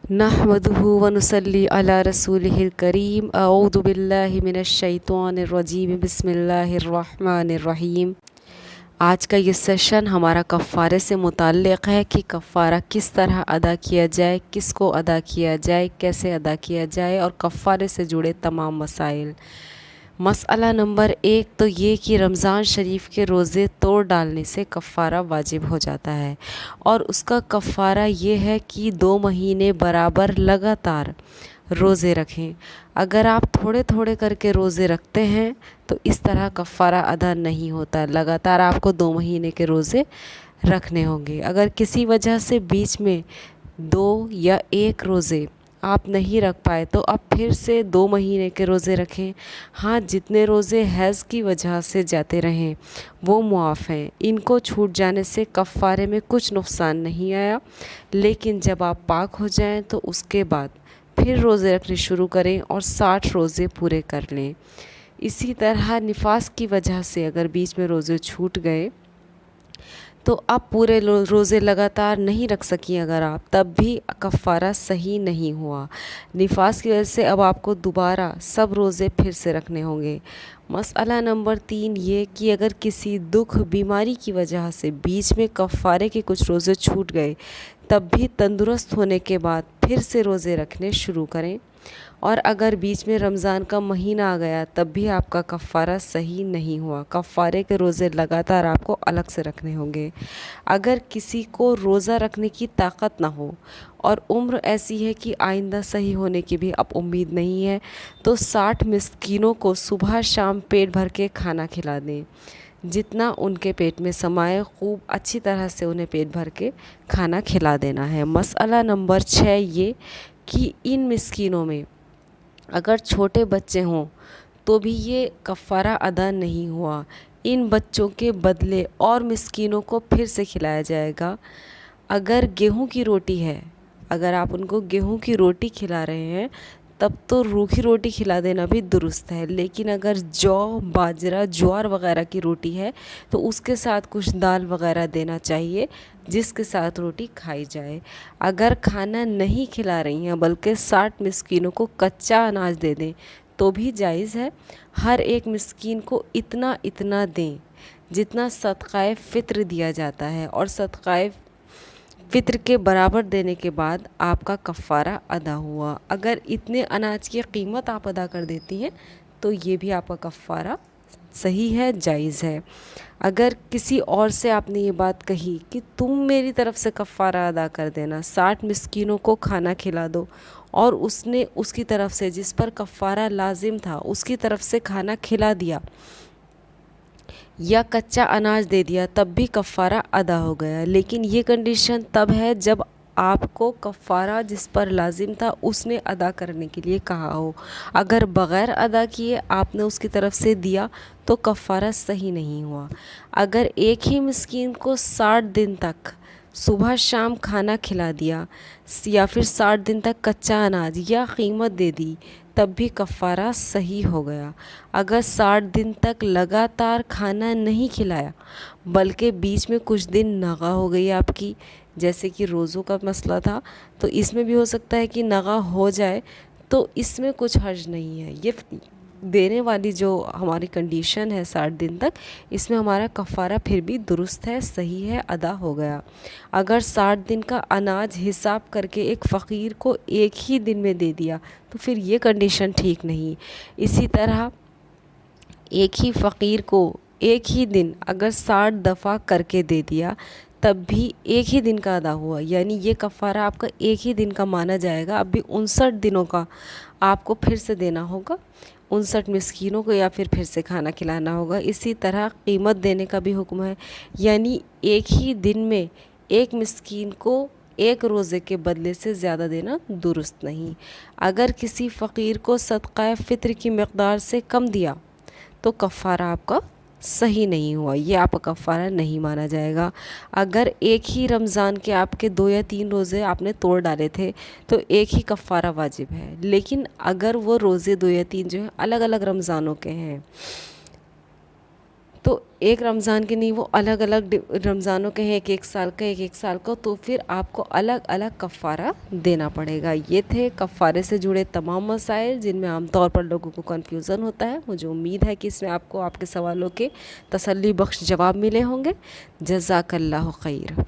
नहमदुहु व नुसल्ली अला रसूलिहिल करीम। अऊज़ु बिल्लाहि मिनश शैतानिर रजीम। बिस्मिल्लाहिर्रहमानिर्रहीम। आज का ये सेशन हमारा कफ़ारे से मुताल्लिक़ है कि कफ़ारा किस तरह अदा किया जाए, किसको अदा किया जाए, कैसे अदा किया जाए और कफ़ारे से जुड़े तमाम मसाइल। मसला नंबर 1 तो ये कि रमज़ान शरीफ के रोज़े तोड़ डालने से कफ़ारा वाजिब हो जाता है और उसका कफ़ारा ये है कि 2 महीने बराबर लगातार रोज़े रखें। अगर आप थोड़े थोड़े करके रोज़े रखते हैं तो इस तरह कफ़ारा अदा नहीं होता, लगातार आपको 2 महीने के रोज़े रखने होंगे। अगर किसी वजह से बीच में 2 या 1 रोज़े आप नहीं रख पाए तो आप फिर से 2 महीने के रोज़े रखें। हाँ, जितने रोज़े हैज़ की वजह से जाते रहें वो मुआफ़ हैं, इनको छूट जाने से कफ़ारे में कुछ नुकसान नहीं आया। लेकिन जब आप पाक हो जाएं तो उसके बाद फिर रोज़े रखने शुरू करें और 60 रोज़े पूरे कर लें। इसी तरह निफास की वजह से अगर बीच में रोज़े छूट गए तो आप पूरे रोज़े लगातार नहीं रख सकी, अगर आप तब भी कफ़ारा सही नहीं हुआ। निफास की वजह से अब आपको दोबारा सब रोज़े फिर से रखने होंगे। मसला नंबर 3 ये कि अगर किसी दुख बीमारी की वजह से बीच में कफ़ारे के कुछ रोज़े छूट गए तब भी तंदुरुस्त होने के बाद फिर से रोज़े रखने शुरू करें। और अगर बीच में रमज़ान का महीना आ गया तब भी आपका कफ़ारा सही नहीं हुआ, कफ़ारे के रोज़े लगातार आपको अलग से रखने होंगे। अगर किसी को रोज़ा रखने की ताकत ना हो और उम्र ऐसी है कि आइंदा सही होने की भी अब उम्मीद नहीं है तो 60 मिस्कीनों को सुबह शाम पेट भर के खाना खिला दें, जितना उनके पेट में समाए खूब अच्छी तरह से उन्हें पेट भर के खाना खिला देना है। मसला नंबर 6 ये कि इन मिस्कीनों में अगर छोटे बच्चे हों तो भी ये कफ़ारा अदा नहीं हुआ, इन बच्चों के बदले और मिस्कीनों को फिर से खिलाया जाएगा। अगर गेहूं की रोटी है, अगर आप उनको गेहूं की रोटी खिला रहे हैं तब तो रूखी रोटी खिला देना भी दुरुस्त है। लेकिन अगर जौ, बाजरा, ज्वार वगैरह की रोटी है तो उसके साथ कुछ दाल वगैरह देना चाहिए जिसके साथ रोटी खाई जाए। अगर खाना नहीं खिला रही हैं बल्कि 60 मिस्कीनों को कच्चा अनाज दे दें तो भी जायज़ है। हर एक मिस्कीन को इतना इतना दें जितना सदक़ाए फ़ित्र दिया जाता है और सदक़ाए फ़ित्र के बराबर देने के बाद आपका कफ़ारा अदा हुआ। अगर इतने अनाज की कीमत आप अदा कर देती हैं तो ये भी आपका कफ़ारा सही है, जायज़ है। अगर किसी और से आपने ये बात कही कि तुम मेरी तरफ से कफ़ारा अदा कर देना, 60 मिस्कीनों को खाना खिला दो, और उसने उसकी तरफ से जिस पर कफ़ारा लाजिम था उसकी तरफ से खाना खिला दिया या कच्चा अनाज दे दिया तब भी कफ़ारा अदा हो गया। लेकिन ये कंडीशन तब है जब आपको कफ़ारा जिस पर लाजिम था उसने अदा करने के लिए कहा हो। अगर बग़ैर अदा किए आपने उसकी तरफ से दिया तो कफ़ारा सही नहीं हुआ। अगर एक ही मिस्कीन को 60 दिन तक सुबह शाम खाना खिला दिया या फिर 60 दिन तक कच्चा अनाज या कीमत दे दी तब भी कफ़ारा सही हो गया। अगर 60 दिन तक लगातार खाना नहीं खिलाया बल्कि बीच में कुछ दिन नगा हो गई आपकी, जैसे कि रोज़ों का मसला था, तो इसमें भी हो सकता है कि नगा हो जाए, तो इसमें कुछ हर्ज नहीं है। ये देने वाली जो हमारी कंडीशन है 60 दिन तक, इसमें हमारा कफ़ारा फिर भी दुरुस्त है, सही है, अदा हो गया। अगर 60 दिन का अनाज हिसाब करके एक फ़कीर को एक ही दिन में दे दिया तो फिर ये कंडीशन ठीक नहीं। इसी तरह एक ही फ़कीर को एक ही दिन अगर 60 दफ़ा करके दे दिया तब भी एक ही दिन का अदा हुआ, यानी ये कफ़ारा आपका एक ही दिन का माना जाएगा। अभी 59 दिनों का आपको फिर से देना होगा 59 मिस्कीनों को, या फिर से खाना खिलाना होगा। इसी तरह कीमत देने का भी हुक्म है, यानी एक ही दिन में एक मिस्कीन को एक रोज़े के बदले से ज़्यादा देना दुरुस्त नहीं। अगर किसी फ़कीर को सदक़ाए फ़ित्र की मक़दार से कम दिया तो कफ़ारा आपका सही नहीं हुआ, ये आपका कफ़ारा नहीं माना जाएगा। अगर एक ही रमज़ान के आपके 2 या 3 रोज़े आपने तोड़ डाले थे तो एक ही कफ़ारा वाजिब है। लेकिन अगर वो रोज़े 2 या 3 जो हैं अलग अलग रमज़ानों के हैं تو ایک رمضان کے نہیں، وہ الگ الگ رمضانوں کے ہیں، ایک ایک سال کا، ایک ایک سال کا، تو پھر آپ کو الگ الگ کفارہ دینا پڑے گا۔ یہ تھے کفارے سے جڑے تمام مسائل جن میں عام طور پر لوگوں کو کنفیوژن ہوتا ہے۔ مجھے امید ہے کہ اس میں آپ کو آپ کے سوالوں کے تسلی بخش جواب ملے ہوں گے۔ جزاک اللہ خیر۔